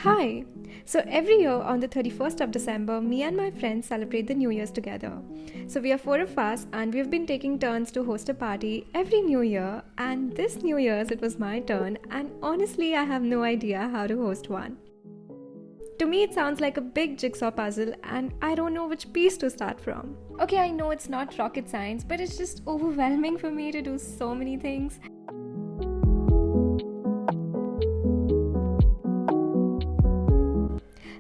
Hi! So every year on the 31st of December, me and my friends celebrate the New Year's together. So we are four of us and we've been taking turns to host a party every New Year, and this New Year's it was my turn, and honestly I have no idea how to host one. To me it sounds like a big jigsaw puzzle and I don't know which piece to start from. Okay, I know it's not rocket science, but it's just overwhelming for me to do so many things.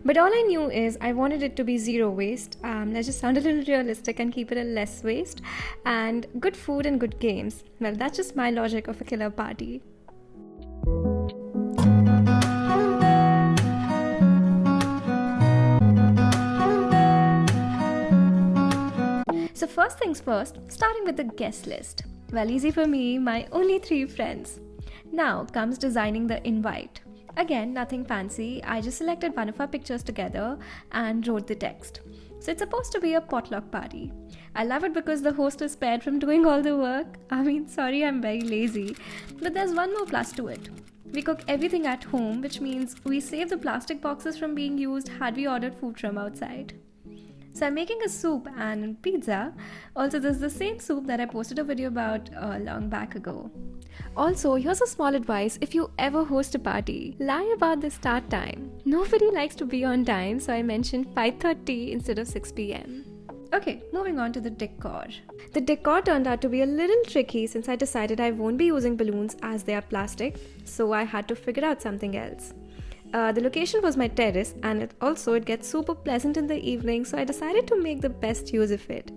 But all I knew is I wanted it to be zero waste. Let's just sound a little realistic and keep it a less waste. And good food and good games. Well, that's just my logic of a killer party. So first things first, starting with the guest list. Well, easy for me, my only 3 friends. Now comes designing the invite. Again, nothing fancy, I just selected one of our pictures together and wrote the text. So it's supposed to be a potluck party. I love it because the host is spared from doing all the work. Sorry, I'm very lazy. But there's one more plus to it. We cook everything at home, which means we save the plastic boxes from being used had we ordered food from outside. So I'm making a soup and pizza. Also, this is the same soup that I posted a video about long back ago. Also, here's a small advice: if you ever host a party, lie about the start time. Nobody likes to be on time, so I mentioned 5:30 instead of 6 p.m. Okay, moving on to the decor. The decor turned out to be a little tricky since I decided I won't be using balloons as they are plastic, so I had to figure out something else. The location was my terrace, and it gets super pleasant in the evening, so I decided to make the best use of it.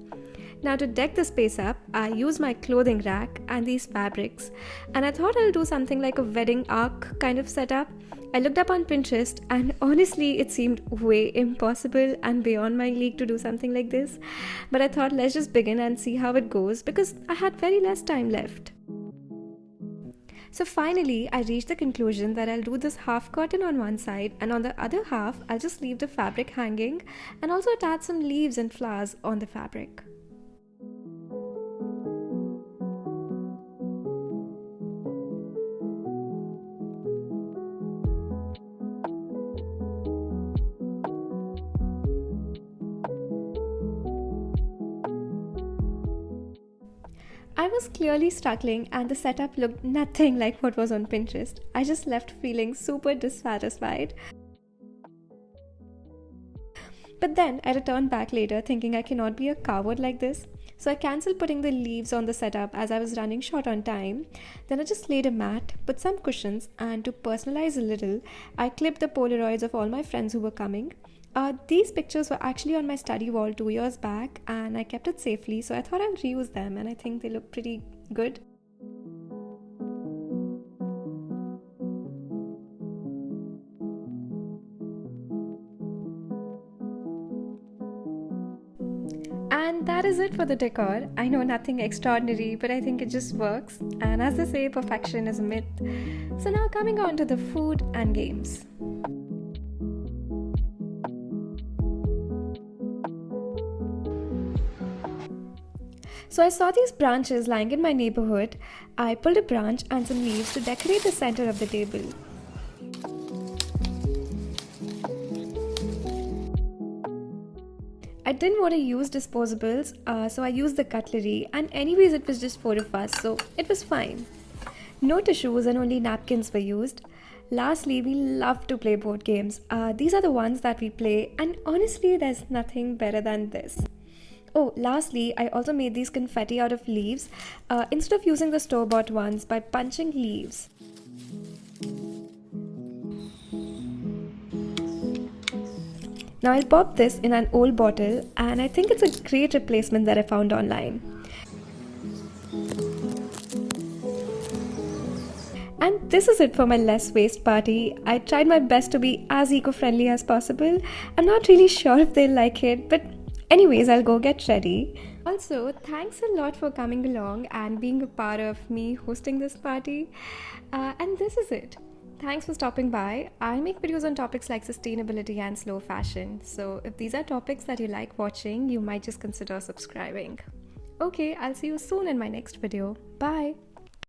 Now to deck the space up, I used my clothing rack and these fabrics, and I thought I'll do something like a wedding arc kind of setup. I looked up on Pinterest and honestly it seemed way impossible and beyond my league to do something like this, but I thought let's just begin and see how it goes because I had very less time left. So finally, I reached the conclusion that I'll do this half curtain on one side, and on the other half, I'll just leave the fabric hanging and also attach some leaves and flowers on the fabric. I was clearly struggling and the setup looked nothing like what was on Pinterest. I just left feeling super dissatisfied. But then I returned back later thinking I cannot be a coward like this. So I cancelled putting the leaves on the setup as I was running short on time. Then I just laid a mat, put some cushions, and to personalize a little, I clipped the Polaroids of all my friends who were coming. These pictures were actually on my study wall 2 years back and I kept it safely, so I thought I'll reuse them, and I think they look pretty good. And that is it for the decor. I know nothing extraordinary, but I think it just works. And as they say, perfection is a myth. So now coming on to the food and games. So I saw these branches lying in my neighborhood. I pulled a branch and some leaves to decorate the center of the table. I didn't want to use disposables, so I used the cutlery, and anyways it was just 4 of us, so it was fine. No tissues and only napkins were used. Lastly, we love to play board games. These are the ones that we play, and honestly there's nothing better than this. Oh, lastly, I also made these confetti out of leaves instead of using the store-bought ones by punching leaves. Now I'll pop this in an old bottle, and I think it's a great replacement that I found online. And this is it for my less waste party. I tried my best to be as eco-friendly as possible. I'm not really sure if they'll like it, but anyways, I'll go get ready. Also, thanks a lot for coming along and being a part of me hosting this party. And this is it. Thanks for stopping by. I make videos on topics like sustainability and slow fashion. So if these are topics that you like watching, you might just consider subscribing. Okay, I'll see you soon in my next video. Bye.